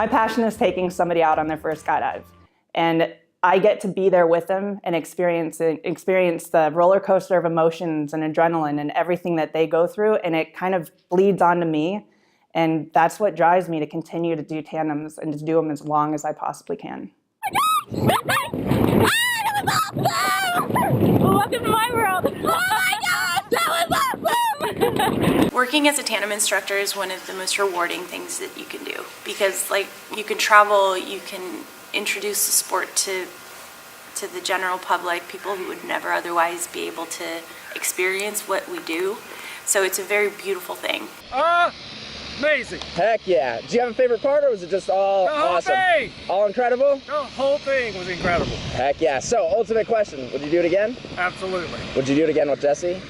My passion is taking somebody out on their first skydive. And I get to be there with them and experience the roller coaster of emotions and adrenaline and everything that they go through, and it kind of bleeds onto me. And that's what drives me to continue to do tandems and to do them as long as I possibly can. Welcome to my world. Oh my gosh, that was awesome! Working as a tandem instructor is one of the most rewarding things that you can do, because like you can travel, you can introduce the sport to the general public, people who would never otherwise be able to experience what we do. So it's a very beautiful thing. Amazing. Heck yeah. Do you have a favorite part, or was it just all awesome? Thing. All incredible? The whole thing was incredible. Heck yeah. So, ultimate question. Would you do it again? Absolutely. Would you do it again with Jesse?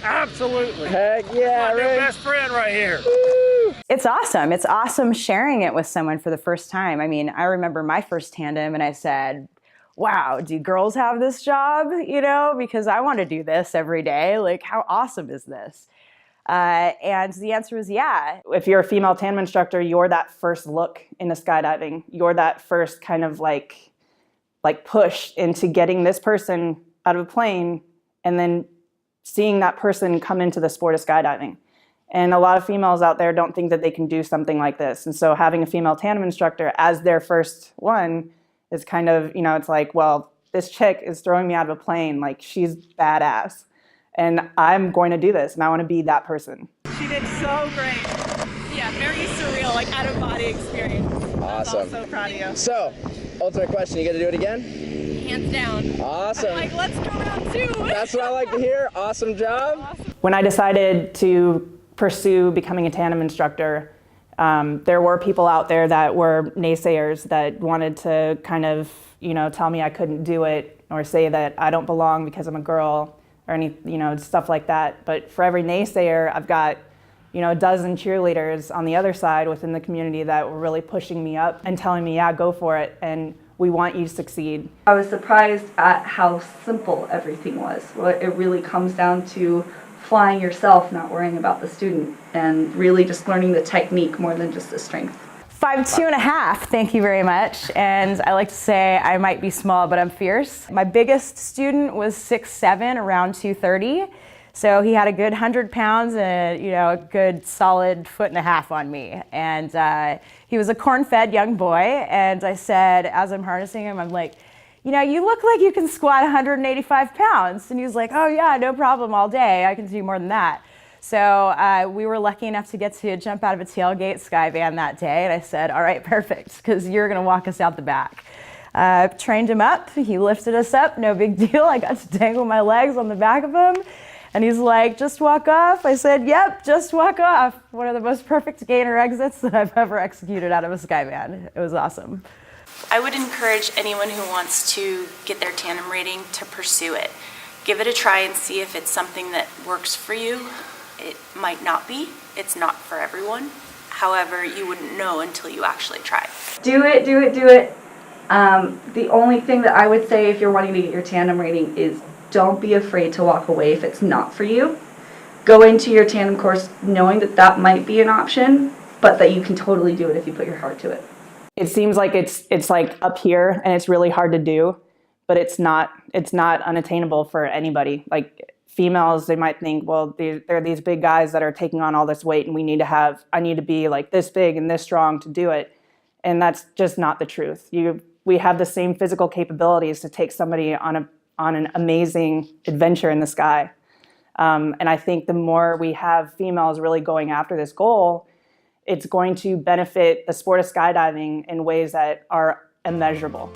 Absolutely. Heck yeah, my Rick. best friend right here. Woo. It's awesome. It's awesome sharing it with someone for the first time. I mean, I remember my first tandem and I said, wow, do girls have this job? You know, because I want to do this every day. Like, how awesome is this? And the answer was yeah. If you're a female tandem instructor, you're that first look into skydiving. You're that first kind of like push into getting this person out of a plane and then seeing that person come into the sport of skydiving. And a lot of females out there don't think that they can do something like this. And so having a female tandem instructor as their first one is kind of, you know, it's like, well, this chick is throwing me out of a plane. Like, she's badass. And I'm going to do this, and I want to be that person. She did so great. Yeah, very surreal, like out-of-body experience. Awesome. I'm so proud of you. So, ultimate question, you get to do it again? Hands down. Awesome. I'm like, let's go round two. That's what I like to hear. Awesome job. Awesome. When I decided to pursue becoming a tandem instructor, there were people out there that were naysayers that wanted to kind of, you know, tell me I couldn't do it or say that I don't belong because I'm a girl or any, you know, stuff like that. But for every naysayer, I've got, you know, a dozen cheerleaders on the other side within the community that were really pushing me up and telling me, yeah, go for it, and we want you to succeed. I was surprised at how simple everything was. It really comes down to flying yourself, not worrying about the student, and really just learning the technique more than just the strength. 5'2½", thank you very much. And I like to say I might be small, but I'm fierce. My biggest student was 6'7", around 230. So he had a good 100 pounds and, you know, a good solid 1.5 feet on me. And he was a corn-fed young boy. And I said, as I'm harnessing him, I'm like, you know, you look like you can squat 185 pounds. And he was like, oh yeah, no problem, all day. I can do more than that. So we were lucky enough to get to jump out of a tailgate sky van that day, and I said, all right, perfect, because you're going to walk us out the back. Trained him up, he lifted us up, no big deal. I got to dangle my legs on the back of him, and he's like, just walk off. I said, yep, just walk off. One of the most perfect gainer exits that I've ever executed out of a sky van. It was awesome. I would encourage anyone who wants to get their tandem rating to pursue it. Give it a try and see if it's something that works for you. It might not be. It's not for everyone. However, you wouldn't know until you actually try. Do it, do it, do it. The only thing that I would say if you're wanting to get your tandem rating is don't be afraid to walk away if it's not for you. Go into your tandem course knowing that that might be an option, but that you can totally do it if you put your heart to it. It seems like it's like up here and it's really hard to do, but it's not unattainable for anybody. Like, females, they might think, well, there are these big guys that are taking on all this weight and I need to be like this big and this strong to do it. And that's just not the truth. We have the same physical capabilities to take somebody on an amazing adventure in the sky. And I think the more we have females really going after this goal, it's going to benefit the sport of skydiving in ways that are immeasurable.